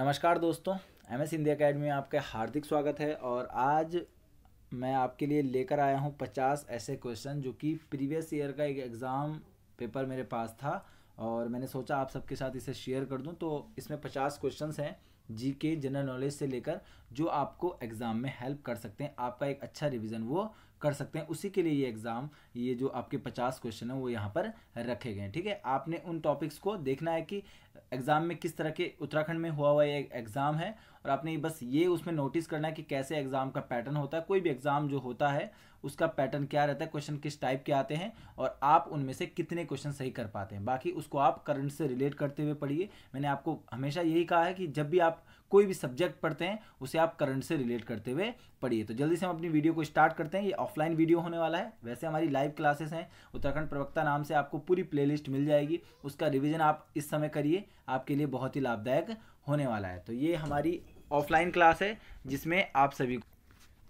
नमस्कार दोस्तों, MS Hindi academy में आपका हार्दिक स्वागत है। और आज मैं आपके लिए लेकर आया हूं 50 ऐसे क्वेश्चन जो कि प्रीवियस ईयर का एक एग्ज़ाम पेपर मेरे पास था और मैंने सोचा आप सबके साथ इसे शेयर कर दूं। तो इसमें 50 क्वेश्चंस हैं जीके जनरल नॉलेज से लेकर, जो आपको एग्ज़ाम में हेल्प कर सकते हैं, आपका एक अच्छा रिवीजन वो कर सकते हैं। उसी के लिए ये एग्ज़ाम, ये जो आपके 50 क्वेश्चन हैं वो यहाँ पर रखे गए हैं। ठीक है, आपने उन टॉपिक्स को देखना है कि एग्ज़ाम में किस तरह के, उत्तराखंड में हुआ ये एग्ज़ाम है और आपने बस ये उसमें नोटिस करना है कि कैसे एग्ज़ाम का पैटर्न होता है। कोई भी एग्ज़ाम जो होता है उसका पैटर्न क्या रहता है, क्वेश्चन किस टाइप के आते हैं और आप उनमें से कितने क्वेश्चन सही कर पाते हैं। बाकी उसको आप करंट से रिलेट करते हुए पढ़िए। मैंने आपको हमेशा यही कहा है कि जब भी आप कोई भी सब्जेक्ट पढ़ते हैं उसे आप करंट से रिलेट करते हुए पढ़िए। तो जल्दी से हम अपनी वीडियो को स्टार्ट करते हैं। ये ऑफलाइन वीडियो होने वाला है। वैसे हमारी लाइव क्लासेस हैं, उत्तराखंड प्रवक्ता नाम से आपको पूरी प्लेलिस्ट मिल जाएगी, उसका रिवीजन आप इस समय करिए, आपके लिए बहुत ही लाभदायक होने वाला है। तो ये हमारी ऑफलाइन क्लास है जिसमें आप सभी,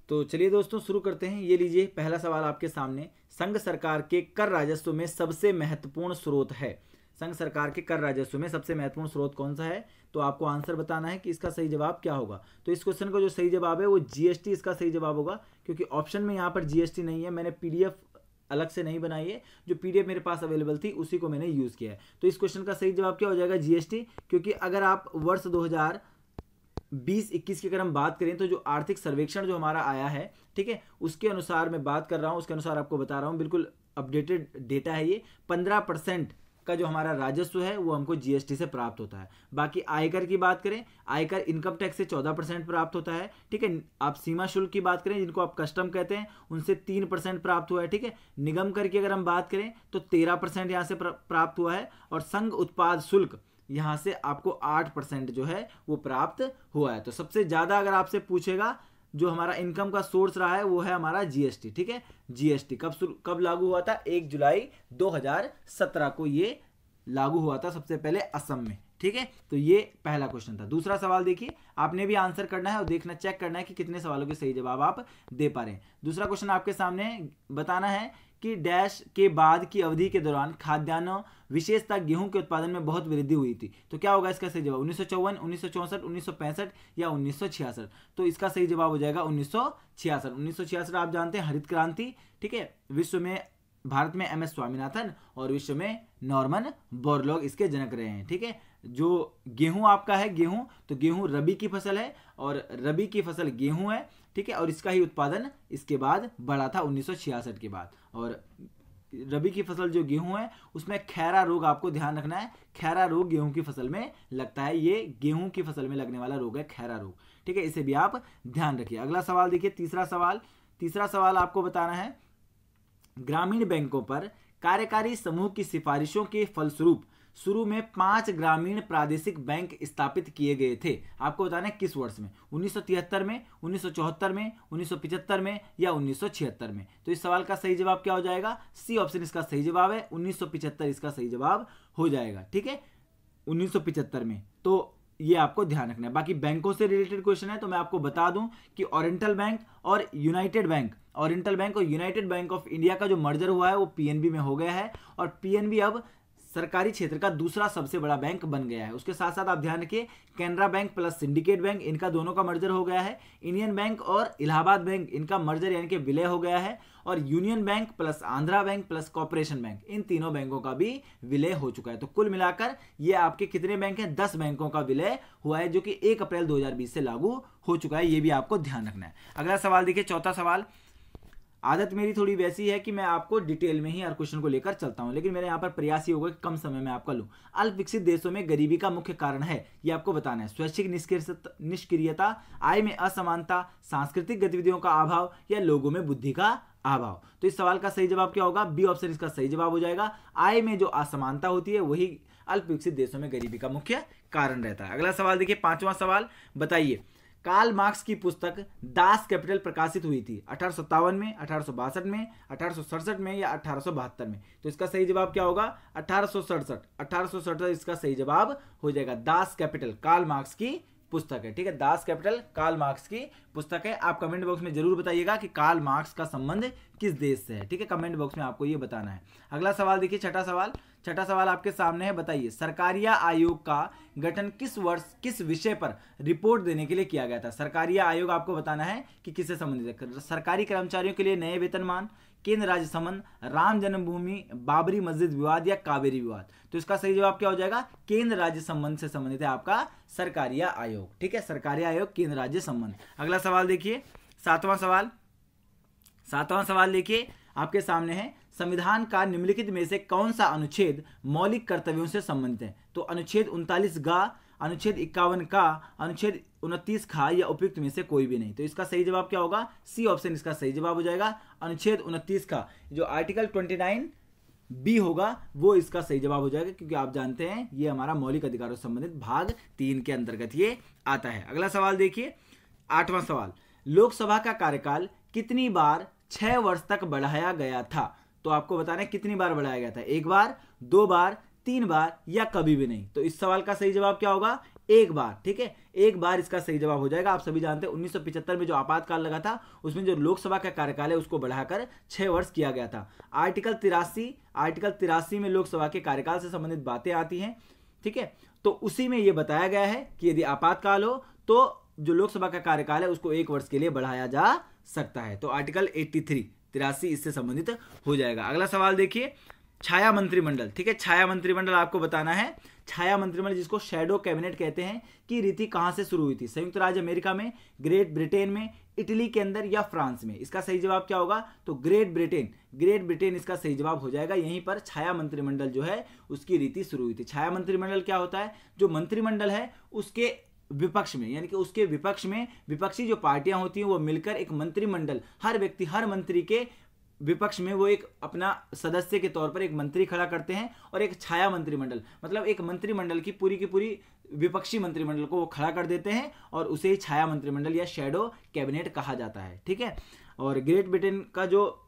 तो चलिए दोस्तों शुरू करते हैं। ये लीजिए पहला सवाल आपके सामने, संघ सरकार के कर राजस्व में सबसे महत्वपूर्ण स्रोत है। संघ सरकार के कर राजस्व में सबसे महत्वपूर्ण स्रोत कौन सा है? तो आपको आंसर बताना है कि इसका सही जवाब क्या होगा। तो इस क्वेश्चन का जो सही जवाब है वो जीएसटी इसका सही जवाब होगा, क्योंकि ऑप्शन में यहाँ पर जीएसटी नहीं है। मैंने पीडीएफ अलग से नहीं बनाई है, जो पीडीएफ मेरे पास अवेलेबल थी उसी को मैंने यूज़ किया है। तो इस क्वेश्चन का सही जवाब क्या हो जाएगा? जीएसटी। क्योंकि अगर आप वर्ष 2020-21 की अगर हम बात करें तो जो आर्थिक सर्वेक्षण जो हमारा आया है, ठीक है, उसके अनुसार मैं बात कर रहा हूँ, उसके अनुसार आपको बता रहा हूँ, बिल्कुल अपडेटेड डेटा है ये। 15% का जो हमारा राजस्व है वो हमको जीएसटी से प्राप्त होता है। बाकी आयकर की बात करें, आयकर इनकम टैक्स से 14% प्राप्त होता है। ठीक है, आप सीमा शुल्क की बात करें, जिनको आप कस्टम कहते हैं, उनसे 3% प्राप्त हुआ है। ठीक है, निगम कर की अगर हम बात करें तो 13% यहाँ से प्राप्त हुआ है और संघ उत्पाद शुल्क यहाँ से आपको 8% जो है वो प्राप्त हुआ है। तो सबसे ज़्यादा अगर आपसे पूछेगा जो हमारा इनकम का सोर्स रहा है वो है हमारा जीएसटी। ठीक है, जीएसटी कब लागू हुआ था? 1 जुलाई 2017 को ये लागू हुआ था सबसे पहले असम में। ठीक है, तो ये पहला क्वेश्चन था। दूसरा सवाल देखिए, आपने भी आंसर करना है और देखना, चेक करना है कि कितने सवालों के सही जवाब आप दे पा रहे हैं। दूसरा क्वेश्चन आपके सामने बताना है कि डैश के बाद की अवधि के दौरान खाद्यान्नों विशेषतः गेहूं के उत्पादन में बहुत वृद्धि हुई थी। तो क्या होगा इसका सही जवाब? 1954, 1964, 1965 या 1966? तो इसका सही जवाब हो जाएगा 1966। 1966 आप जानते हैं हरित क्रांति। ठीक है, विश्व में भारत में एमएस स्वामीनाथन और विश्व में नॉर्मन बोरलॉग इसके जनक रहे हैं। ठीक है, जो गेहूं आपका है, गेहूं, तो गेहूं रबी की फसल है और रबी की फसल गेहूं है। ठीक है, और इसका ही उत्पादन इसके बाद बढ़ा था 1966 के बाद। और रबी की फसल जो गेहूं है उसमें खैरा रोग आपको ध्यान रखना है। खैरा रोग गेहूं की फसल में लगता है, ये गेहूं की फसल में लगने वाला रोग है खैरा रोग। ठीक है, इसे भी आप ध्यान रखिए। अगला सवाल देखिए, तीसरा सवाल आपको बताना है, ग्रामीण बैंकों पर कार्यकारी समूह की सिफारिशों के फलस्वरूप शुरू में 5 ग्रामीण प्रादेशिक बैंक स्थापित किए गए थे। आपको बताना है किस वर्ष में? 1973 में, 1974 में, 1975 में या 1976 में? तो इस सवाल का सही जवाब क्या हो जाएगा? सी ऑप्शन इसका सही जवाब है। 1975 इसका सही जवाब हो जाएगा। ठीक है, 1975 में। तो ये आपको ध्यान रखना है। बाकी बैंकों से रिलेटेड क्वेश्चन है तो मैं आपको बता दूं कि ओरिएंटल बैंक और यूनाइटेड बैंक ऑफ इंडिया का जो मर्जर हुआ है वो पीएनबी में हो गया है और पीएनबी अब सरकारी क्षेत्र का दूसरा सबसे बड़ा बैंक बन गया है। उसके साथ साथ आप ध्यान रखिए, Canara bank plus syndicate bank, इनका दोनों का मर्जर हो गया है। इंडियन बैंक और इलाहाबाद बैंक, इनका मर्जर यानी कि विलय हो गया है। और Union Bank plus Andhra Bank plus Corporation Bank, इन तीनों बैंकों का भी विलय हो चुका है। तो कुल मिलाकर ये आपके कितने बैंक हैं? 10 बैंकों का विलय हुआ है, जो कि 1 अप्रैल 2020 से लागू हो चुका है। ये भी आपको ध्यान रखना है। अगला सवाल देखिए, चौथा सवाल। आदत मेरी थोड़ी वैसी है कि मैं आपको डिटेल में ही हर क्वेश्चन को लेकर चलता हूं, लेकिन मेरे यहाँ पर प्रयास ये होगा कि कम समय में आपका लूं। अल्प विकसित देशों में गरीबी का मुख्य कारण है, ये आपको बताना है। स्वैच्छिक निष्क्रियता, आय में असमानता, सांस्कृतिक गतिविधियों का अभाव या लोगों में बुद्धि का अभाव? तो इस सवाल का सही जवाब क्या होगा? बी ऑप्शन इसका सही जवाब हो जाएगा। आय में जो असमानता होती है वही अल्प विकसित देशों में गरीबी का मुख्य कारण रहता है। अगला सवाल देखिए, 5वां सवाल। बताइए, कार्ल मार्क्स की पुस्तक दास कैपिटल प्रकाशित हुई थी 1857 में, 1862 में, 1867 में या 1872 में? तो इसका सही जवाब क्या होगा? 1867 इसका सही जवाब हो जाएगा। दास कैपिटल कार्ल मार्क्स की पुस्तक है, ठीक है। दास कैपिटल कार्ल मार्क्स की पुस्तक है। आप कमेंट बॉक्स में जरूर बताइएगा कि कार्ल मार्क्स का संबंध किस देश से है, ठीक है। कमेंट बॉक्स में आपको ये बताना है। अगला सवाल देखिए, छठा सवाल आपके सामने है। बताइए सरकारिया आयोग का गठन किस वर्ष किस विषय पर रिपोर्ट देने के लिए किया गया था। सरकारिया आयोग आपको बताना है कि किससे संबंधित है। सरकारी कर्मचारियों के लिए नए वेतनमान, केंद्र राज्य संबंध, राम जन्मभूमि, बाबरी मस्जिद विवाद या कावेरी विवाद। तो इसका सही जवाब क्या हो जाएगा, केंद्र राज्य संबंध से संबंधित है आपका सरकारिया आयोग, ठीक है। सरकारिया आयोग केंद्र राज्य संबंध। अगला सवाल देखिए, सातवां सवाल देखिए आपके सामने है। संविधान का निम्नलिखित में से कौन सा अनुच्छेद मौलिक कर्तव्यों से संबंधित है। तो अनुच्छेद 39 गा, अनुच्छेद 51 का, अनुच्छेद 29 खा या उपयुक्त में से कोई भी नहीं। तो इसका सही जवाब क्या होगा, सी ऑप्शन इसका सही जवाब हो जाएगा। अनुच्छेद 29 का जो आर्टिकल 29 बी होगा वो इसका सही जवाब हो जाएगा, क्योंकि आप जानते हैं ये हमारा मौलिक अधिकारों से संबंधित भाग 3 के अंतर्गत ये आता है। अगला सवाल देखिए, 8वां सवाल, लोकसभा का कार्यकाल कितनी बार 6 वर्ष तक बढ़ाया गया था। तो आपको बताना है कितनी बार बढ़ाया गया था, 1 बार, 2 बार, 3 बार या कभी भी नहीं। तो इस सवाल का सही जवाब क्या होगा, 1 बार, ठीक है। 1 बार इसका सही जवाब हो जाएगा। आप सभी जानते हैं 1975 में जो आपातकाल लगा था उसमें जो लोकसभा का कार्यकाल है उसको बढ़ाकर 6 वर्ष किया गया था। आर्टिकल 83 में लोकसभा के कार्यकाल से संबंधित बातें आती हैं, ठीक है। तो उसी में यह बताया गया है कि यदि आपातकाल हो तो जो लोकसभा का कार्यकाल है उसको 1 वर्ष के लिए बढ़ाया जा सकता है। तो आर्टिकल 83 इससे संबंधित हो जाएगा। अगला सवाल देखिए, छाया मंत्रिमंडल, ठीक है। छाया मंत्रिमंडल आपको बताना है। छाया मंत्रिमंडल जिसको शैडो कैबिनेट कहते हैं की रीति कहां से शुरू हुई थी। संयुक्त राज्य अमेरिका में, ग्रेट ब्रिटेन में, इटली के अंदर या फ्रांस में। इसका सही जवाब क्या होगा, तो ग्रेट ब्रिटेन इसका सही जवाब हो जाएगा। यहीं पर छाया मंत्रिमंडल जो है उसकी रीति शुरू हुई थी। छाया मंत्रिमंडल क्या होता है, जो मंत्रिमंडल है उसके विपक्ष में, यानी कि उसके विपक्ष में विपक्षी जो पार्टियां होती हैं वो मिलकर एक मंत्रिमंडल, हर मंत्री के विपक्ष में वो एक अपना सदस्य के तौर पर एक मंत्री खड़ा करते हैं। और एक छाया मंत्रिमंडल मतलब एक मंत्रिमंडल की पूरी विपक्षी मंत्रिमंडल को वो खड़ा कर देते हैं और उसे ही छाया मंत्रिमंडल या शैडो कैबिनेट कहा जाता है, ठीक है। और ग्रेट ब्रिटेन का जो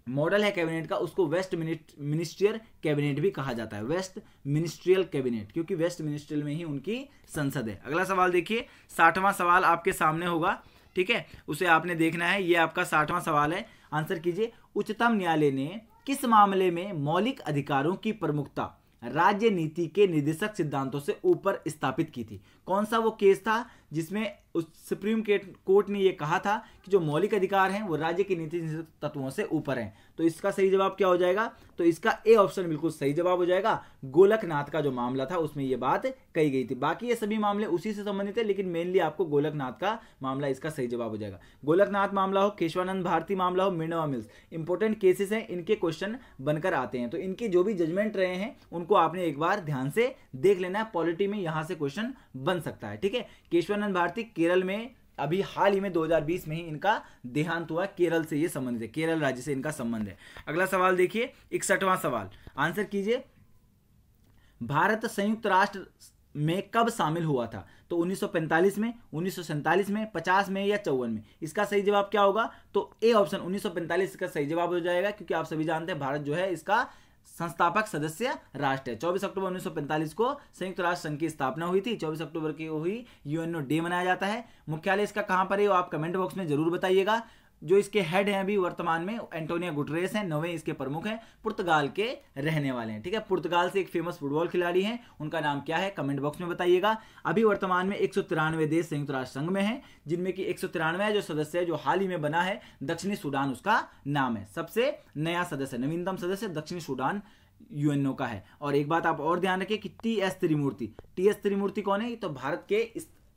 मॉडल है कैबिनेट का उसको वेस्ट मिनिस्ट्रियल कैबिनेट भी कहा जाता है, वेस्ट मिनिस्ट्रियल कैबिनेट, क्योंकि वेस्ट मिनिस्ट्रियल में ही उनकी संसद है। अगला सवाल देखिए, 60वां सवाल आपके सामने होगा, ठीक है। उसे आपने देखना है। ये आपका 60वां सवाल है, आंसर कीजिए। उच्चतम न्यायालय ने किस मामले में मौलिक अधिकारों की प्रमुखता राज्य नीति के निर्देशक सिद्धांतों से ऊपर स्थापित की थी। कौन सा वो केस था जिसमें उस सुप्रीम कोर्ट ने ये कहा था कि जो मौलिक अधिकार हैं वो राज्य की नीति तत्वों से ऊपर हैं। तो इसका सही जवाब क्या हो जाएगा, तो इसका ए ऑप्शन बिल्कुल सही जवाब हो जाएगा। गोलकनाथ का जो मामला था उसमें ये बात कही गई थी। बाकी ये सभी मामले उसी से संबंधित है, लेकिन मेनली आपको गोलकनाथ का मामला इसका सही जवाब हो जाएगा। गोलकनाथ मामला हो, केशवानंद भारती मामला हो, मिनर्वा मिल्स, इंपॉर्टेंट केसेस हैं, इनके क्वेश्चन बनकर आते हैं। तो इनके जो भी जजमेंट रहे हैं उनको आपने एक बार ध्यान से देख लेना है। पॉलिटी में यहां से क्वेश्चन बन सकता है, ठीक है। केशवानंद भारती केरल में अभी हाल ही में 2020 में ही इनका देहांत हुआ। केरल से ये संबंधित है, केरल राज्य से इनका संबंध है। अगला सवाल देखिए, 61वां सवाल, आंसर कीजिए। भारत संयुक्त राष्ट्र में कब शामिल हुआ था। तो 1945 में, 1947 में, 50 में या 54 में। इसका सही जवाब क्या होगा, तो ए ऑप्शन 1945 का सही जवाब हो जाएगा, क्योंकि आप सभी जानते हैं भारत जो है इसका संस्थापक सदस्य राष्ट्र है। 24 अक्टूबर 1945 को संयुक्त राष्ट्र संघ की स्थापना हुई थी। 24 अक्टूबर की हुई यूएनओ डे मनाया जाता है। मुख्यालय इसका कहां पर है वो आप कमेंट बॉक्स में जरूर बताइएगा। जो इसके हेड हैं अभी वर्तमान में एंटोनियो गुटरेस हैं, 9वें इसके प्रमुख हैं, पुर्तगाल के रहने वाले हैं, ठीक है। पुर्तगाल से एक फेमस फुटबॉल खिलाड़ी हैं, उनका नाम क्या है कमेंट बॉक्स में बताइएगा। अभी वर्तमान में 193 देश संयुक्त राष्ट्र संघ में हैं, जिनमें कि 193 जो सदस्य है जो हाल ही में बना है दक्षिणी सूडान उसका नाम है। सबसे नया सदस्य, नवीनतम सदस्य दक्षिणी सूडान यूएनओ का है। और एक बात आप और ध्यान रखिए कि टीएस त्रिमूर्ति कौन है, तो भारत के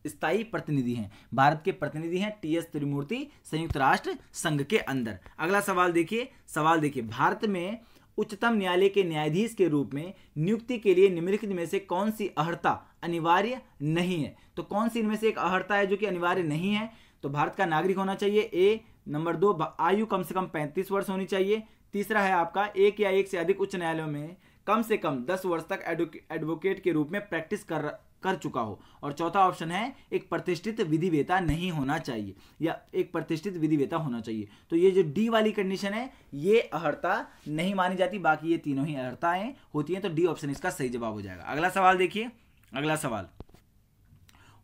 स्थायी प्रतिनिधि हैं, भारत के प्रतिनिधि हैं टीएस त्रिमूर्ति संयुक्त राष्ट्र संघ के अंदर। अगला सवाल देखिए, भारत में उच्चतम न्यायालय के न्यायाधीश के रूप में नियुक्ति के लिए निम्नलिखित में से कौन सी अर्हता अनिवार्य नहीं है। तो कौन सी इनमें से एक अर्हता है जो कि अनिवार्य नहीं है, तो भारत का नागरिक होना चाहिए, ए। नंबर 2, आयु कम से कम 35 वर्ष होनी चाहिए। तीसरा है आपका एक या एक से अधिक उच्च न्यायालयों में कम से कम 10 वर्ष तक एडवोकेट के रूप में प्रैक्टिस कर चुका हो। और चौथा ऑप्शन है एक प्रतिष्ठित विधिवेता नहीं होना चाहिए, या एक प्रतिष्ठित विधिवेता होना चाहिए। तो ये जो डी वाली कंडीशन है ये अर्हता नहीं मानी जाती, बाकी ये तीनों ही अर्हताएं होती हैं। तो डी ऑप्शन इसका सही जवाब हो जाएगा। अगला सवाल देखिए, अगला सवाल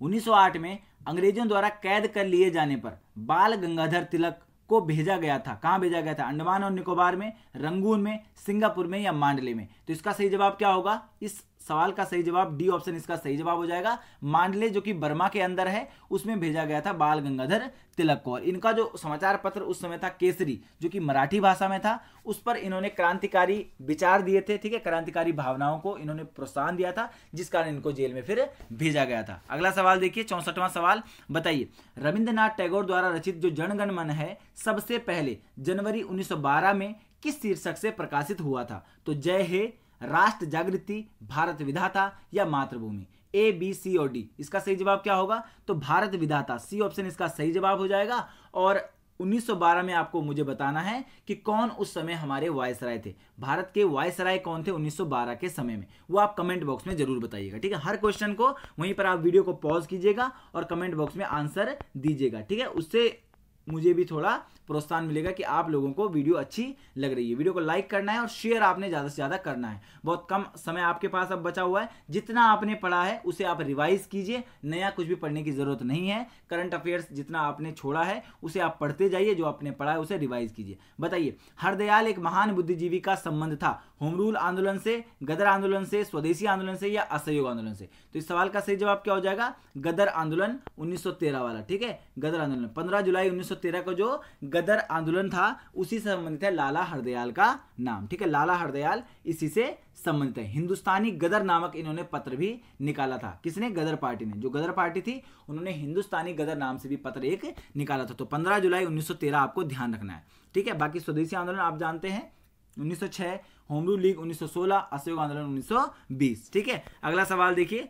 1908 में अंग्रेजों द्वारा कैद कर लिए जाने पर बाल गंगाधर तिलक को भेजा गया था। कहां भेजा गया था? अंडमान और निकोबार में, रंगून में, सिंगापुर में या मांडले में। तो इसका सही जवाब क्या होगा? इस सवाल का सही जवाब डी ऑप्शन इसका सही जवाब हो जाएगा। मांडले जो कि बर्मा के अंदर है, उसमें भेजा गया था बाल गंगाधर तिलक को। और इनका जो समाचार पत्र उस समय था केसरी, जो कि मराठी भाषा में था, उस पर इन्होंने क्रांतिकारी विचार दिए थे, ठीक है, क्रांतिकारी भावनाओं को इन्होंने प्रोत्साहन दिया था, जिस कारण इनको जेल में फिर भेजा गया था। अगला सवाल देखिए, 64वां सवाल, बताइए रविंद्रनाथ टैगोर द्वारा रचित जो जनगण मन है सबसे पहले जनवरी 1912 में किस शीर्षक से प्रकाशित हुआ था? तो जय हे, राष्ट्र जागृति, भारत विधाता या मातृभूमि। ए, बी, सी और डी। इसका सही जवाब क्या होगा? तो भारत विधाता, सी ऑप्शन इसका सही जवाब हो जाएगा। और 1912 में आपको मुझे बताना है कि कौन उस समय हमारे वायसराय थे, भारत के वायसराय कौन थे 1912 के समय में, वो आप कमेंट बॉक्स में जरूर बताइएगा, ठीक है। हर क्वेश्चन को वहीं पर आप वीडियो को पॉज कीजिएगा और कमेंट बॉक्स में आंसर दीजिएगा, ठीक है। उससे मुझे भी थोड़ा प्रोत्साहन मिलेगा कि आप लोगों को वीडियो अच्छी लग रही है। वीडियो को लाइक करना है और शेयर आपने ज़्यादा से ज़्यादा करना है। बहुत कम समय आपके पास अब बचा हुआ है, जितना आपने पढ़ा है उसे आप रिवाइज कीजिए, नया कुछ भी पढ़ने की जरूरत नहीं है। करंट अफेयर्स जितना आपने छोड़ा है उसे आप पढ़ते जाइए, जो आपने पढ़ा है उसे रिवाइज कीजिए। बताइए हरदयाल एक महान बुद्धिजीवी का संबंध था होम रूल आंदोलन से, गदर आंदोलन से, स्वदेशी आंदोलन से या असहयोग आंदोलन से? तो इस सवाल का सही जवाब क्या हो जाएगा? गदर आंदोलन 1913 वाला, ठीक है, गदर आंदोलन। 15 जुलाई 1913 को जो गदर आंदोलन था उसी से संबंधित है लाला हरदयाल का नाम, ठीक है, लाला हरदयाल इसी से संबंधित है। हिंदुस्तानी गदर नामक इन्होंने पत्र भी निकाला था। किसने? गदर पार्टी ने। जो गदर पार्टी थी उन्होंने हिंदुस्तानी गदर नाम से भी पत्र एक निकाला था। तो 15 जुलाई 1913 आपको ध्यान रखना है, ठीक है। बाकी स्वदेशी आंदोलन आप जानते हैं 1906, होम रूल लीग 1916, असहयोग आंदोलन 1920, ठीक है। अगला सवाल देखिए,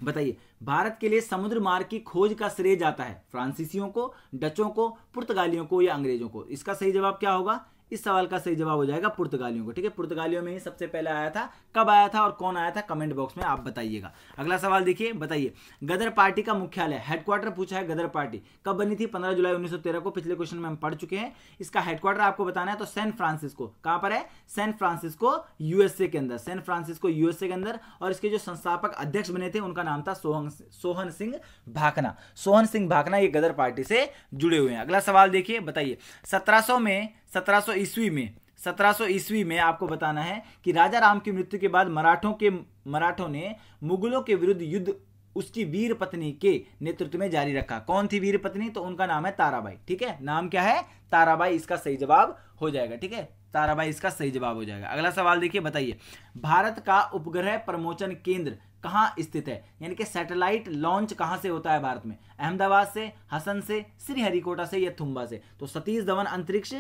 बताइए भारत के लिए समुद्र मार्ग की खोज का श्रेय जाता है फ्रांसीसियों को, डचों को, पुर्तगालियों को या अंग्रेजों को? इसका सही जवाब क्या होगा? इस सवाल का सही जवाब हो जाएगा पुर्तगालियों को, ठीक है। पुर्तगालियों में ही सबसे पहले आया था। कब आया था और कौन आया था, कमेंट बॉक्स में आप बताइएगा। अगला सवाल देखिए, बताइए गदर पार्टी का मुख्यालय, हेडक्वार्टर पूछा है, गदर पार्टी कब बनी थी? 15 जुलाई 1913 को। पिछले क्वेश्चन में हम पढ़ चुके हैं। इसका हेडक्वार्टर आपको बताना है, तो सैन फ्रांसिस्को। कहां पर है? सैन फ्रांसिस्को यूएसए के अंदर, सैन फ्रांसिस्को यूएसए के अंदर। और इसके जो संस्थापक अध्यक्ष बने थे उनका नाम था सोहन सिंह भाकना। सोहन सिंह भाकना ये गदर पार्टी से जुड़े हुए हैं। अगला सवाल देखिए, बताइए 1700 ईस्वी में आपको बताना है कि राजा राम की मृत्यु के बाद मराठों ने मुगलों के विरुद्ध युद्ध उसकी वीर पत्नी के नेतृत्व में जारी रखा। कौन थी वीर पत्नी? तो उनका नाम है ताराबाई, ठीक है। नाम क्या है? ताराबाई इसका सही जवाब हो जाएगा, ठीक है। ताराबाई इसका सही जवाब हो जाएगा। अगला सवाल देखिए, बताइए भारत का उपग्रह प्रमोचन केंद्र कहां स्थित है, यानी कि सैटेलाइट लॉन्च कहां से होता है भारत में? अहमदाबाद से, हसन से, श्रीहरिकोटा से या थुम्बा से? तो सतीश धवन अंतरिक्ष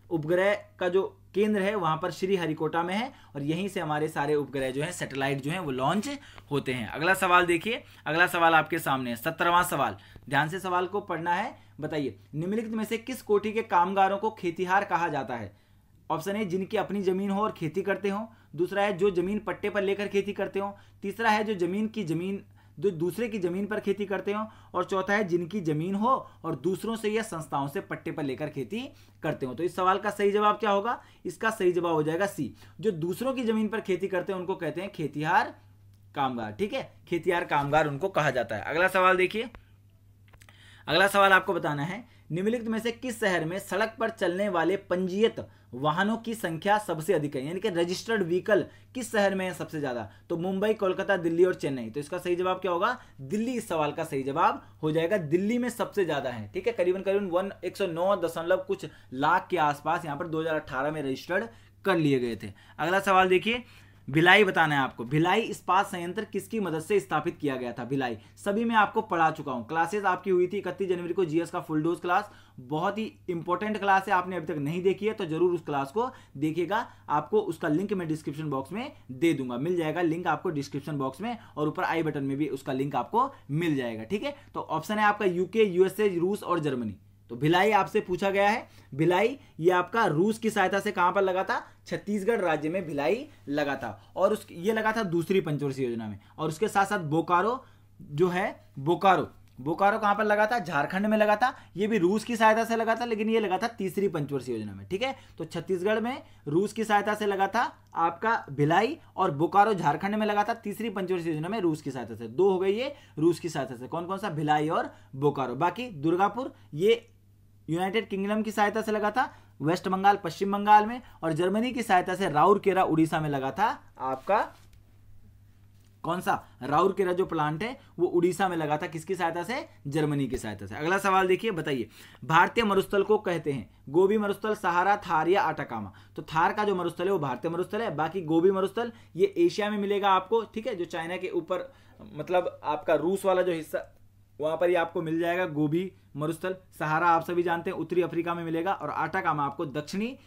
उपग्रह का जो केंद्र है वहां पर श्रीहरिकोटा में है, और यहीं से हमारे सारे उपग्रह जो हैं, सैटेलाइट जो हैं, वो लॉन्च होते हैं। अगला सवाल देखिए, अगला सवाल आपके सामने है 17वां सवाल। ध्यान से सवाल को पढ़ना है। बताइए निम्नलिखित में से किस कोटि के कामगारों को खेतिहार कहा जाता है? ऑप्शन ए जिनकी अपनी जमीन हो और खेती करते हो, दूसरा है जो जमीन पट्टे पर लेकर खेती करते हो, तीसरा है जो दूसरे की जमीन पर खेती करते हो, और चौथा है जिनकी जमीन हो और दूसरों से या संस्थाओं से पट्टे पर लेकर खेती करते हो। तो इस सवाल का सही जवाब क्या होगा? इसका सही जवाब हो जाएगा सी। जो दूसरों की जमीन पर खेती करते हैं उनको कहते हैं खेतिहार कामगार, ठीक है, खेतिहार कामगार उनको कहा जाता है। अगला सवाल देखिए, अगला सवाल आपको बताना है निम्नलिखित में से किस शहर में सड़क पर चलने वाले पंजीयत वाहनों की संख्या सबसे अधिक है, यानी कि रजिस्टर्ड व्हीकल किस शहर में है सबसे ज्यादा? तो मुंबई, कोलकाता, दिल्ली और चेन्नई। तो इसका सही जवाब क्या होगा? दिल्ली इस सवाल का सही जवाब हो जाएगा। दिल्ली में सबसे ज्यादा है, ठीक है, करीबन 109 कुछ लाख के आसपास यहाँ पर 2018 में रजिस्टर्ड कर लिए गए थे। अगला सवाल देखिए, भिलाई बताना है आपको। भिलाई इस्पात संयंत्र किसकी मदद से स्थापित किया गया था? भिलाई सभी में आपको पढ़ा चुका हूं। क्लासेस आपकी हुई थी 31 जनवरी को, जीएस का फुल डोज क्लास, बहुत ही इंपॉर्टेंट क्लास है। आपने अभी तक नहीं देखी है तो जरूर उस क्लास को देखिएगा। आपको उसका लिंक मैं डिस्क्रिप्शन बॉक्स में दे दूंगा, मिल जाएगा लिंक आपको डिस्क्रिप्शन बॉक्स में, और ऊपर आई बटन में भी उसका लिंक आपको मिल जाएगा, ठीक है। तो ऑप्शन है आपका यूके, यूएसए, रूस और जर्मनी। तो भिलाई आपसे पूछा गया है। भिलाई ये आपका रूस की सहायता से कहां पर लगा था? छत्तीसगढ़ राज्य में भिलाई लगा था, और ये लगा था दूसरी पंचवर्षीय योजना में। और उसके साथ साथ बोकारो जो है, बोकारो बोकारो कहां पर लगा था? झारखंड में लगा था। ये भी रूस की सहायता से लगा था, लेकिन ये लगा था तीसरी पंचवर्षीय योजना में। ठीक है, तो छत्तीसगढ़ में रूस की सहायता से लगा था आपका भिलाई, और बोकारो झारखंड में लगा था तीसरी पंचवर्षीय योजना में रूस की सहायता से। दो हो गई ये रूस की सहायता से। कौन कौन सा? भिलाई और बोकारो। बाकी दुर्गापुर ये यूनाइटेड किंगडम की सहायता से लगा था वेस्ट बंगाल पश्चिम बंगाल में, और जर्मनी की सहायता से राउरकेला उड़ीसा में लगा था आपका। कौन सा? राउरकेला जो प्लांट है वो उड़ीसा में लगा था। किसकी सहायता से? जर्मनी की सहायता से। अगला सवाल देखिए, बताइए भारतीय मरुस्थल को कहते हैं गोबी मरुस्थल, सहारा, थार या अटाकामा? तो थार का जो मरुस्थल है वो भारतीय मरुस्थल है। बाकी गोबी मरुस्थल ये एशिया में मिलेगा आपको। ठीक है, जो चाइना के ऊपर मतलब आपका रूस वाला जो हिस्सा, वहां पर ही आपको मिल जाएगा गोबी मरुस्थल। सहारा आप सभी जानते हैं उत्तरी अफ्रीका में मिलेगा, और अटाकामा आपको दक्षिणी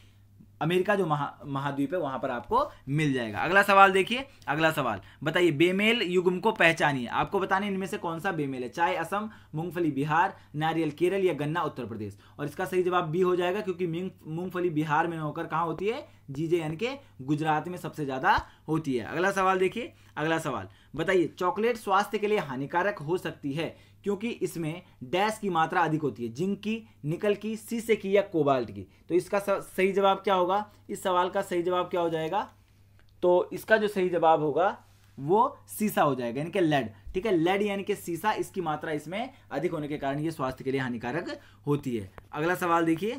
अमेरिका जो महाद्वीप है वहां पर आपको मिल जाएगा। अगला सवाल देखिए, अगला सवाल बताइए बेमेल युग्म को पहचानिए। आपको बताने इनमें से कौन सा बेमेल है? चाय असम, मूंगफली बिहार, नारियल केरल या गन्ना उत्तर प्रदेश? और इसका सही जवाब बी हो जाएगा, क्योंकि मूंगफली बिहार में होकर कहां होती है? जीजेएन के गुजरात में सबसे ज्यादा होती है। अगला सवाल देखिए, अगला सवाल बताइए चॉकलेट स्वास्थ्य के लिए हानिकारक हो सकती है क्योंकि इसमें डैश की मात्रा अधिक होती है? जिंक की, निकल की, शीशे की या कोबाल्ट की? तो इसका सही जवाब क्या होगा? इस सवाल का सही जवाब क्या हो जाएगा? तो इसका जो सही जवाब होगा वो शीशा हो जाएगा, यानी कि लेड। ठीक है, लेड यानी कि शीशा, इसकी मात्रा इसमें अधिक होने के कारण ये स्वास्थ्य के लिए हानिकारक होती है। अगला सवाल देखिए,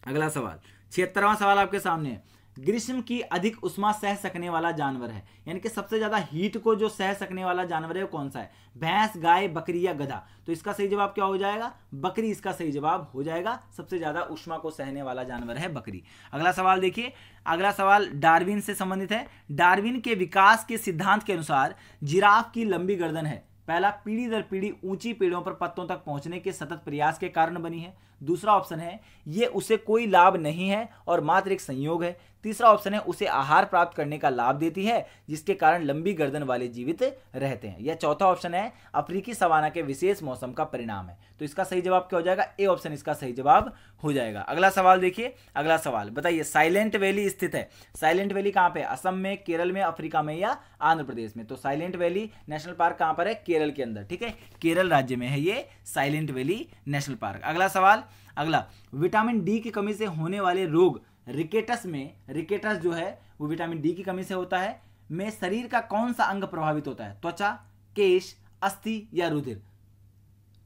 अगला सवाल 76वां सवाल आपके सामने है। ग्रीष्म की अधिक उष्मा सह सकने वाला जानवर है, यानी कि सबसे ज्यादा हीट को जो सह सकने वाला जानवर है वो कौन सा है? भैंस, गाय, बकरी या गधा? तो इसका सही जवाब क्या हो जाएगा? बकरी इसका सही जवाब हो जाएगा। सबसे ज्यादा उष्मा को सहने वाला जानवर है बकरी। अगला सवाल देखिए, अगला सवाल डार्विन से संबंधित है। डार्विन के विकास के सिद्धांत के अनुसार जिराफ की लंबी गर्दन है, पहला, पीढ़ी दर पीढ़ी ऊंची पेड़ों पर पत्तों तक पहुंचने के सतत प्रयास के कारण बनी है। दूसरा ऑप्शन है ये उसे कोई लाभ नहीं है और मात्र एक संयोग है। तीसरा ऑप्शन है उसे आहार प्राप्त करने का लाभ देती है जिसके कारण लंबी गर्दन वाले जीवित रहते हैं। या चौथा ऑप्शन है अफ्रीकी सवाना के विशेष मौसम का परिणाम है। तो इसका सही जवाब क्या हो जाएगा? ए ऑप्शन इसका सही जवाब हो जाएगा। अगला सवाल देखिए, अगला सवाल बताइए साइलेंट वैली स्थित है। साइलेंट वैली कहां पे? असम में, केरल में, अफ्रीका में या आंध्र प्रदेश में? तो साइलेंट वैली नेशनल पार्क कहां पर है? केरल के अंदर। ठीक है, केरल राज्य में है ये साइलेंट वैली नेशनल पार्क। अगला सवाल, अगला विटामिन डी की कमी से होने वाले रोग रिकेटस में, रिकेटस जो है वो विटामिन डी की कमी से होता है, में शरीर का कौन सा अंग प्रभावित होता है? त्वचा, केश, अस्थि या रुधिर?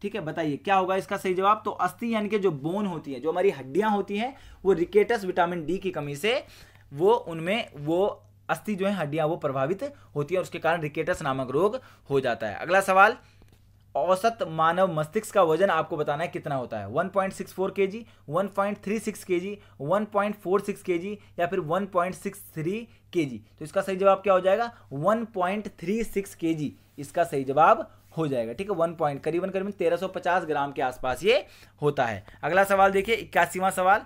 ठीक है, बताइए क्या होगा इसका सही जवाब? तो अस्थि यानी कि जो बोन होती है, जो हमारी हड्डियां होती हैं, वो रिकेटस विटामिन डी की कमी से वो उनमें वो अस्थि जो है हड्डियां वो प्रभावित होती है और उसके कारण रिकेटस नामक रोग हो जाता है। अगला सवाल, औसत मानव मस्तिष्क का वजन आपको बताना है कितना होता है? 1.64 केजी, 1.36 केजी, 1.46 केजी या फिर 1.63 केजी? तो इसका सही जवाब क्या हो जाएगा? 1.36 केजी इसका सही जवाब हो जाएगा। ठीक है, 1 पॉइंट करीबन 1350 ग्राम के आसपास ये होता है। अगला सवाल देखिए, 81वां सवाल,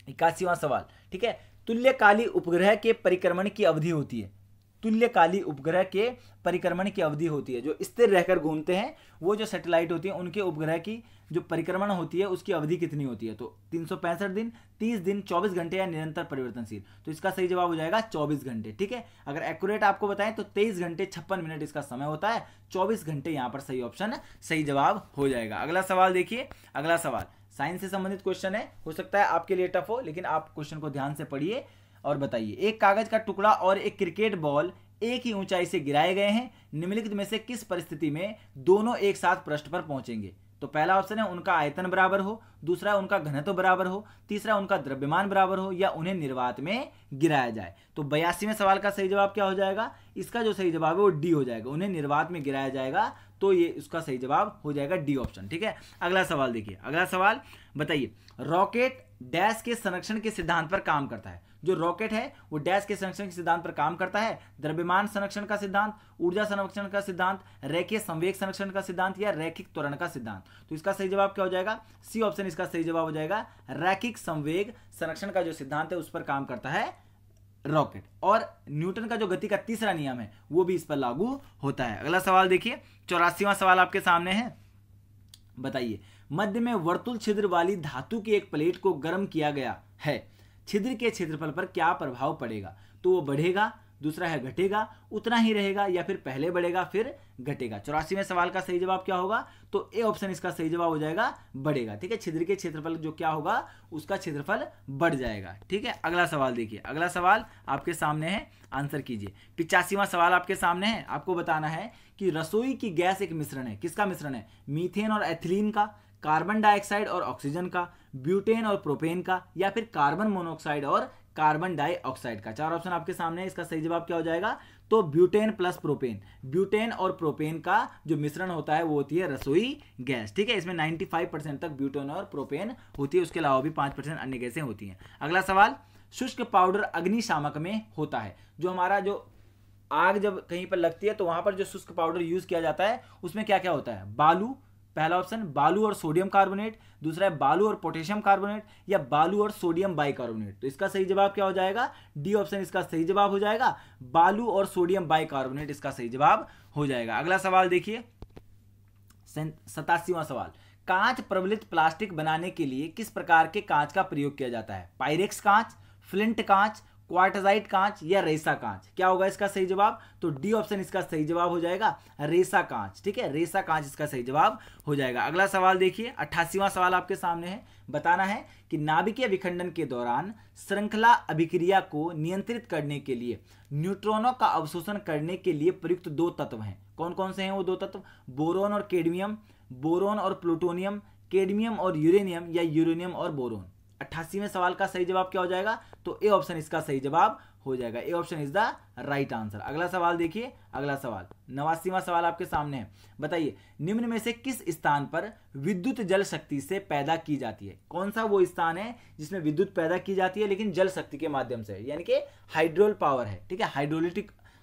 81वां सवाल। ठीक है, तुल्यकाली उपग्रह के परिक्रमण की अवधि होती है। तुल्यकाली उपग्रह के परिक्रमण की अवधि होती है, जो स्थिर रहकर घूमते हैं वो जो सैटेलाइट होती है उनके उपग्रह की जो परिक्रमण होती है उसकी अवधि कितनी होती है? तो 365 दिन, 30 दिन, 24 घंटे या निरंतर परिवर्तनशील? तो इसका सही जवाब हो जाएगा 24 घंटे। ठीक है, अगर एक्यूरेट आपको बताएं तो 23 घंटे 56 मिनट इसका समय होता है। 24 घंटे यहां पर सही ऑप्शन सही जवाब हो जाएगा। अगला सवाल देखिए, अगला सवाल साइंस से संबंधित क्वेश्चन है, हो सकता है आपके लिए टफ हो, लेकिन आप क्वेश्चन को ध्यान से पढ़िए और बताइए। एक कागज का टुकड़ा और एक क्रिकेट बॉल एक ही ऊंचाई से गिराए गए हैं, निम्नलिखित में से किस परिस्थिति में दोनों एक साथ पृष्ठ पर पहुंचेंगे? तो पहला ऑप्शन है उनका आयतन बराबर हो, दूसरा उनका घनत्व बराबर हो, तीसरा उनका द्रव्यमान बराबर हो या उन्हें निर्वात में गिराया जाए। तो 82वें सवाल का सही जवाब क्या हो जाएगा? इसका जो सही जवाब है वो डी हो जाएगा, उन्हें निर्वात में गिराया जाएगा। तो ये उसका सही जवाब हो जाएगा डी ऑप्शन। ठीक है, अगला सवाल देखिए, अगला सवाल बताइए रॉकेट डैश के संरक्षण के सिद्धांत पर काम करता है। जो रॉकेट है वो डैश के संरक्षण के सिद्धांत पर काम करता है। द्रव्यमान संरक्षण का सिद्धांत, ऊर्जा संरक्षण का सिद्धांत, रेखीय संवेग संरक्षण का सिद्धांत या रैखिक त्वरण का सिद्धांत? तो इसका सही जवाब क्या हो जाएगा? सी ऑप्शन इसका सही जवाब हो जाएगा। रैखिक संवेग संरक्षण का जो सिद्धांत है उस पर काम करता है रॉकेट, और न्यूटन का जो गति का तीसरा नियम है वो भी इस पर लागू होता है। अगला सवाल देखिए, 84वां सवाल आपके सामने है। बताइए मध्य में वर्तुल छिद्र वाली धातु की एक प्लेट को गर्म किया गया है, छिद्र के क्षेत्रफल पर क्या प्रभाव पड़ेगा? तो वो बढ़ेगा, दूसरा है घटेगा, उतना ही रहेगा, या फिर पहले बढ़ेगा फिर घटेगा। 84वें सवाल का सही जवाब क्या होगा? तो ए ऑप्शन इसका सही जवाब हो जाएगा, बढ़ेगा। ठीक है, छिद्र के क्षेत्रफल जो क्या होगा, उसका क्षेत्रफल बढ़ जाएगा। ठीक है, अगला सवाल देखिए, अगला सवाल आपके सामने है, आंसर कीजिए। 85वां सवाल आपके सामने है, आपको बताना है कि रसोई की गैस एक मिश्रण है, किसका मिश्रण है? मीथेन और एथिलीन का, कार्बन डाइऑक्साइड और ऑक्सीजन का, ब्यूटेन और प्रोपेन का, या फिर कार्बन मोनोऑक्साइड और कार्बन डाइऑक्साइड का। 4 ऑप्शन आपके सामने है, इसका सही जवाब क्या हो जाएगा? तो ब्यूटेन प्लस प्रोपेन, ब्यूटेन और प्रोपेन का जो मिश्रण होता है वो होती है रसोई गैस। ठीक है, इसमें 95% तक ब्यूटेन और प्रोपेन होती है, उसके अलावा भी 5% अन्य गैसें होती हैं। अगला सवाल, शुष्क पाउडर अग्निशामक में होता है। जो हमारा जो आग जब कहीं पर लगती है तो वहां पर जो शुष्क पाउडर यूज किया जाता है उसमें क्या क्या होता है? बालू, पहला ऑप्शन बालू और सोडियम कार्बोनेट, दूसरा है बालू और पोटेशियम कार्बोनेट, या बालू और सोडियम बाइकार्बोनेट। तो इसका सही जवाब क्या हो जाएगा? डी ऑप्शन इसका सही जवाब हो जाएगा, बालू और सोडियम बाइकार्बोनेट इसका सही जवाब हो जाएगा। अगला सवाल देखिए, 87वां सवाल, कांच प्रबलित प्लास्टिक बनाने के लिए किस प्रकार के कांच का प्रयोग किया जाता है? पायरेक्स कांच, फ्लिंट कांच, क्वार्टजाइट कांच, या रेसा कांच। क्या होगा इसका सही जवाब? तो डी ऑप्शन इसका सही जवाब हो जाएगा, रेसा कांच। ठीक है, रेसा कांच इसका सही जवाब हो जाएगा। अगला सवाल देखिए, 88वां सवाल आपके सामने है, बताना है कि नाभिकीय विखंडन के दौरान श्रृंखला अभिक्रिया को नियंत्रित करने के लिए न्यूट्रॉनों का अवशोषण करने के लिए प्रयुक्त 2 तत्व हैं। कौन कौन से हैं वो 2 तत्व? बोरोन और कैडमियम, बोरोन और प्लूटोनियम, कैडमियम और यूरेनियम, या यूरेनियम और बोरोन। 88वें सवाल का सही जवाब क्या हो जाएगा? तो ए ऑप्शन इसका सही जवाब हो जाएगा, A option is the right answer. अगला सवाल देखिए, अगला सवाल 89वां सवाल आपके सामने है, बताइए निम्न में से किस स्थान पर विद्युत जल शक्ति से पैदा की जाती है? कौन सा वो स्थान है जिसमें विद्युत पैदा की जाती है लेकिन जल शक्ति के माध्यम से, यानी कि हाइड्रोल पावर है। ठीक है,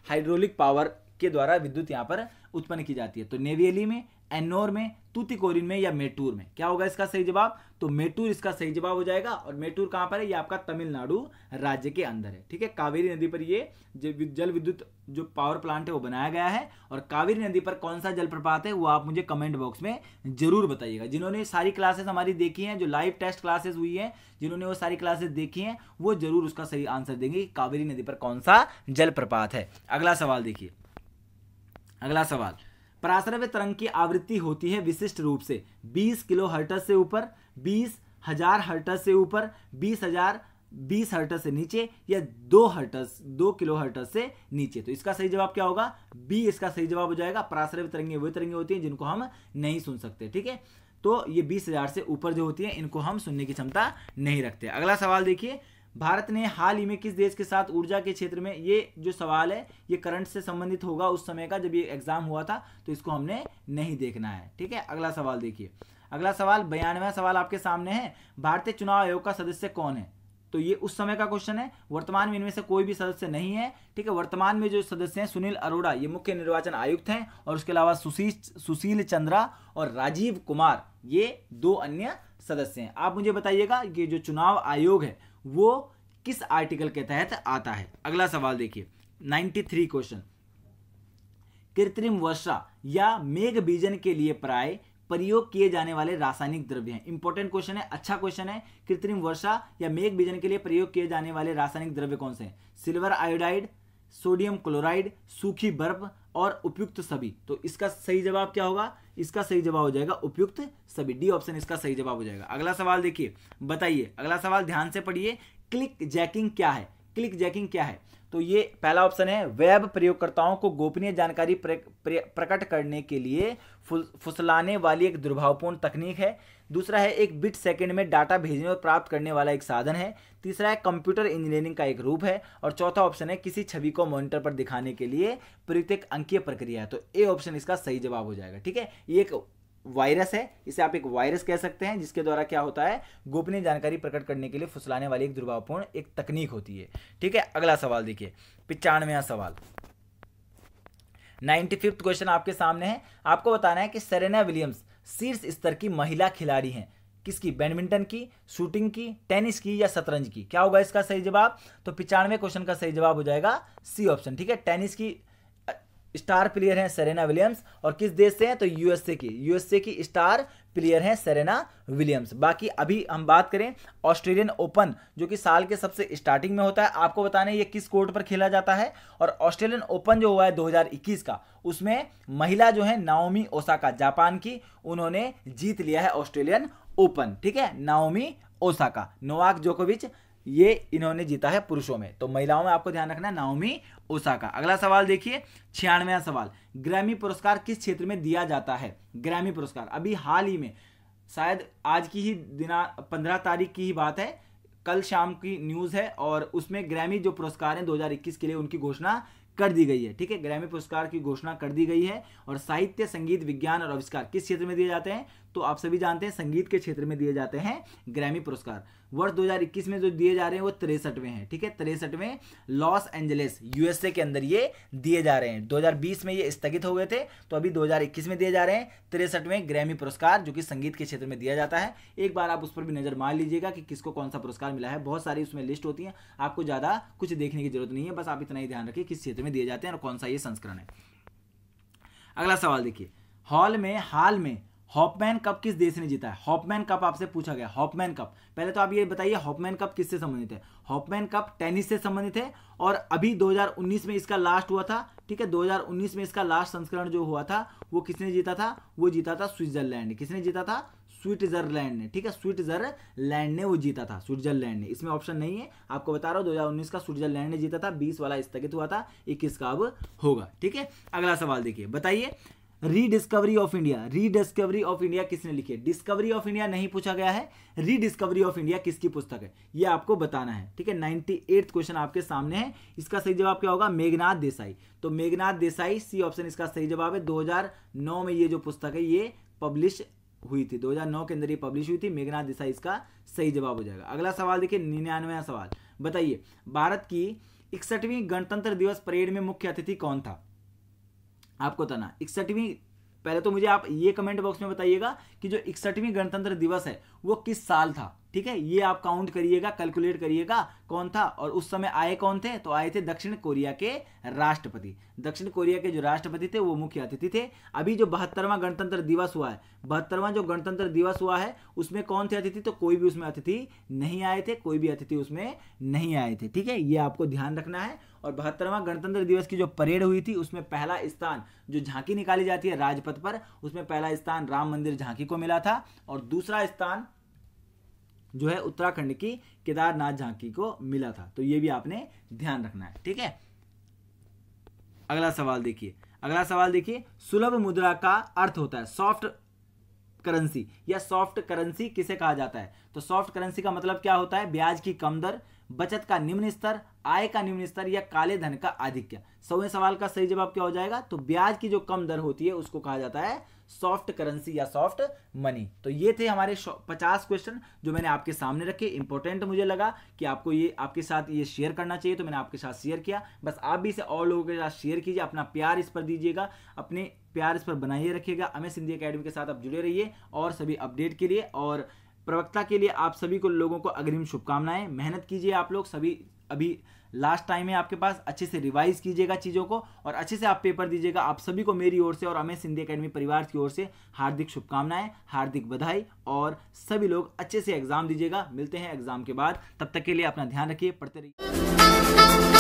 हाइड्रोलिक पावर के द्वारा विद्युत यहां पर उत्पन्न की जाती है। तो नेवेली में, एन्नोर में, तूतीकोरिन में, या मेटूर में। क्या होगा इसका सही जवाब? तो मेटूर इसका सही जवाब हो जाएगा। और मेटूर कहां पर है? ये आपका तमिलनाडु राज्य के अंदर है। ठीक है, कावेरी नदी पर ये जल विद्युत जो पावर प्लांट है वो बनाया गया है। और कावेरी नदी पर कौन सा जलप्रपात है वो आप मुझे कमेंट बॉक्स में जरूर बताइएगा। जिन्होंने सारी क्लासेस हमारी देखी हैं, जो लाइव टेस्ट क्लासेस हुई है, जिन्होंने वो सारी क्लासेस देखी हैं, वो जरूर उसका सही आंसर देंगे कि कावेरी नदी पर कौन सा जलप्रपात है। अगला सवाल देखिए, अगला सवाल, पराश्रव्य तरंग की आवृत्ति होती है विशिष्ट रूप से 20 किलो हर्ट्ज से ऊपर, 20,000 हर्ट्ज से ऊपर, 20 हर्ट्ज से नीचे, या 2 किलो हर्ट्ज से नीचे। तो इसका सही जवाब क्या होगा? बी इसका सही जवाब हो जाएगा। पराश्रव्य तरंगें वही तरंगें होती हैं जिनको हम नहीं सुन सकते। ठीक है, तो ये 20,000 से ऊपर जो होती है इनको हम सुनने की क्षमता नहीं रखते। अगला सवाल देखिए, भारत ने हाल ही में किस देश के साथ ऊर्जा के क्षेत्र में, ये जो सवाल है ये करंट से संबंधित होगा उस समय का जब ये एग्जाम हुआ था, तो इसको हमने नहीं देखना है। ठीक है, अगला सवाल देखिए, अगला सवाल 92वां सवाल आपके सामने है, भारतीय चुनाव आयोग का सदस्य कौन है? तो ये उस समय का क्वेश्चन है, वर्तमान में इनमें से कोई भी सदस्य नहीं है। ठीक है, वर्तमान में जो सदस्य हैं, सुनील अरोड़ा ये मुख्य निर्वाचन आयुक्त हैं, और उसके अलावा सुशील चंद्रा और राजीव कुमार ये 2 अन्य सदस्य हैं। आप मुझे बताइएगा कि जो चुनाव आयोग है वो किस आर्टिकल के तहत आता है। अगला सवाल देखिए, 93 क्वेश्चन, कृत्रिम वर्षा या मेघ बीजन के लिए प्राय प्रयोग किए जाने वाले रासायनिक द्रव्य हैं। इंपॉर्टेंट क्वेश्चन है, अच्छा क्वेश्चन है। कृत्रिम वर्षा या मेघ बीजन के लिए प्रयोग किए जाने वाले रासायनिक द्रव्य कौन से हैं? सिल्वर आयोडाइड, सोडियम क्लोराइड, सूखी बर्फ, और उपयुक्त सभी। तो इसका सही जवाब क्या होगा? इसका सही जवाब हो जाएगा उपयुक्त सभी, डी ऑप्शन इसका सही जवाब हो जाएगा। अगला सवाल देखिए, बताइए, अगला सवाल ध्यान से पढ़िए, क्लिक जैकिंग क्या है? क्लिक जैकिंग क्या है? तो ये पहला ऑप्शन है, वेब प्रयोगकर्ताओं को गोपनीय जानकारी प्रकट करने के लिए फुसलाने वाली एक दुर्भावपूर्ण तकनीक है। दूसरा है, एक बिट सेकंड में डाटा भेजने और प्राप्त करने वाला एक साधन है। तीसरा है, कंप्यूटर इंजीनियरिंग का एक रूप है। और चौथा ऑप्शन है, किसी छवि को मॉनिटर पर दिखाने के लिए प्रयुक्त एक अंकीय प्रक्रिया है। तो ए ऑप्शन इसका सही जवाब हो जाएगा। ठीक है, ये एक वायरस है, इसे आप एक वायरस कह सकते हैं, जिसके द्वारा क्या होता है, गोपनीय जानकारी प्रकट करने के लिए फुसलाने वाली एक दुर्भावपूर्ण एक तकनीक होती है। ठीक है, अगला सवाल देखिए, 95वां सवाल, 95th क्वेश्चन आपके सामने है। आपको बताना है कि सेरेना विलियम्स शीर्ष स्तर की महिला खिलाड़ी हैं। किसकी? बैडमिंटन की, शूटिंग की, टेनिस की, या शतरंज की। क्या होगा इसका सही जवाब? तो 95वें क्वेश्चन का सही जवाब हो जाएगा सी ऑप्शन। ठीक है, टेनिस की स्टार प्लेयर हैं सेरेना विलियम्स, और किस देश से हैं? तो यूएसए की स्टार प्लेयर हैं सेरेना विलियम्स। बाकी अभी हम बात करें ऑस्ट्रेलियन ओपन जो कि साल के सबसे स्टार्टिंग में होता है, आपको बताना है ये किस कोर्ट पर खेला जाता है। और ऑस्ट्रेलियन ओपन जो हुआ है 2021 का, उसमें महिला जो है नाओमी ओसाका जापान की, उन्होंने जीत लिया है ऑस्ट्रेलियन ओपन। ठीक है, नाओमी ओसाका। नोवाक जोकोविच ये इन्होंने जीता है पुरुषों में। तो महिलाओं में आपको ध्यान रखना है नाओमी ओसाका। अगला सवाल देखिए 96वां सवाल, ग्रैमी पुरस्कार किस क्षेत्र में दिया जाता है? ग्रैमी पुरस्कार अभी हाल ही में, शायद आज की ही 15 तारीख की ही बात है, कल शाम की न्यूज़ है, और उसमें ग्रैमी जो पुरस्कार हैं 2021 के लिए उनकी घोषणा कर दी गई है। ठीक है, ग्रैमी पुरस्कार की घोषणा कर दी गई है। और साहित्य, संगीत, विज्ञान और आविष्कार किस क्षेत्र में दिए जाते हैं? तो आप सभी जानते हैं संगीत के क्षेत्र में दिए जाते हैं ग्रैमी पुरस्कार। वर्ष 2021 में जो दिए जा रहे हैं वो 63वें हैं। ठीक है, 63वें लॉस एंजलिस यूएसए के अंदर ये दिए जा रहे हैं। 2020 में ये स्थगित हो गए थे, तो अभी 2021 में दिए जा रहे हैं 63वें ग्रैमी पुरस्कार जो कि संगीत के क्षेत्र में दिया जाता है। एक बार आप उस पर भी नजर मार लीजिएगा कि किसको कौन सा पुरस्कार मिला है। बहुत सारी उसमें लिस्ट होती है, आपको ज्यादा कुछ देखने की जरूरत नहीं है, बस आप इतना ही ध्यान रखिए किस क्षेत्र में दिए जाते हैं और कौन सा ये संस्करण है। अगला सवाल देखिए, हाल में हॉपमैन कप किस देश ने जीता है? हॉपमैन कप आपसे पूछा गया। हॉपमैन कप, पहले तो आप ये बताइए हॉपमैन कप किससे संबंधित है? हॉपमैन कप टेनिस से संबंधित है, और अभी 2019 में इसका लास्ट हुआ था। ठीक है, 2019 में इसका लास्ट संस्करण जो हुआ था वो किसने जीता था? वो जीता था स्विट्जरलैंड ने। किसने जीता था? स्विट्जरलैंड ने। ठीक है, स्विट्जरलैंड ने वो जीता था, स्विट्जरलैंड ने। इसमें ऑप्शन नहीं है, आपको बता रहा हूं 2019 का स्विट्जरलैंड ने जीता था। 20 वाला स्थगित हुआ था, 21 का अब होगा। ठीक है, अगला सवाल देखिए, बताइए rediscovery of India, rediscovery of India किसने लिखी है? डिस्कवरी ऑफ इंडिया नहीं पूछा गया है, रीडिस्कवरी ऑफ इंडिया किसकी पुस्तक है ये आपको बताना है। ठीक है, 98th क्वेश्चन आपके सामने है। इसका सही जवाब क्या होगा? मेघनाथ देसाई। तो मेघनाथ देसाई, सी ऑप्शन इसका सही जवाब है। 2009 में ये जो पुस्तक है ये पब्लिश हुई थी, 2009 के अंदर ये पब्लिश हुई थी। मेघनाथ देसाई इसका सही जवाब हो जाएगा। अगला सवाल देखिए 99वां सवाल, बताइए भारत की 61वीं गणतंत्र दिवस परेड में मुख्य अतिथि कौन था? आपको बताना 61वीं, पहले तो मुझे आप ये कमेंट बॉक्स में बताइएगा कि जो 61वीं गणतंत्र दिवस है वो किस साल था। ठीक है, ये आप काउंट करिएगा, कैलकुलेट करिएगा कौन था। और उस समय आए कौन थे? तो आए थे दक्षिण कोरिया के राष्ट्रपति। दक्षिण कोरिया के जो राष्ट्रपति थे वो मुख्य अतिथि थे। अभी जो 72वां गणतंत्र दिवस हुआ है, 72वां जो गणतंत्र दिवस हुआ है उसमें कौन थे अतिथि? तो कोई भी उसमें अतिथि नहीं आए थे, कोई भी अतिथि उसमें नहीं आए थे। ठीक है, ये आपको ध्यान रखना है। और 72वां गणतंत्र दिवस की जो परेड हुई थी उसमें पहला स्थान, जो झांकी निकाली जाती है राजपथ पर, उसमें पहला स्थान राम मंदिर झांकी को मिला था, और दूसरा स्थान जो है उत्तराखंड की केदारनाथ झांकी को मिला था। तो ये भी आपने ध्यान रखना है। ठीक है, अगला सवाल देखिए, सुलभ मुद्रा का अर्थ होता है सॉफ्ट करेंसी, या सॉफ्ट करेंसी किसे कहा जाता है? तो सॉफ्ट करेंसी का मतलब क्या होता है? ब्याज की कम दर, बचत का निम्न स्तर, आय का निम्न स्तर, या काले धन का आधिक्य। 100वें सवाल का सही जवाब क्या हो जाएगा? तो ब्याज की जो कम दर होती है उसको कहा जाता है सॉफ्ट करेंसी या सॉफ्ट मनी। तो ये थे हमारे 50 क्वेश्चन जो मैंने आपके सामने रखे। इंपॉर्टेंट मुझे लगा कि आपको ये आपके साथ ये शेयर करना चाहिए, तो मैंने आपके साथ शेयर किया। बस आप भी इसे और लोगों के साथ शेयर कीजिए, अपना प्यार इस पर दीजिएगा, अपने प्यार इस पर बनाइए रखिएगा। MS हिंदी एकेडमी के साथ आप जुड़े रहिए और सभी अपडेट के लिए और प्रवक्ता के लिए आप सभी को लोगों को अग्रिम शुभकामनाएं। मेहनत कीजिए आप लोग सभी, अभी लास्ट टाइम है आपके पास, अच्छे से रिवाइज कीजिएगा चीज़ों को और अच्छे से आप पेपर दीजिएगा। आप सभी को मेरी ओर से और MS हिंदी एकेडमी परिवार की ओर से हार्दिक शुभकामनाएं, हार्दिक बधाई, और सभी लोग अच्छे से एग्जाम दीजिएगा। मिलते हैं एग्जाम के बाद, तब तक के लिए अपना ध्यान रखिए, पढ़ते रहिए।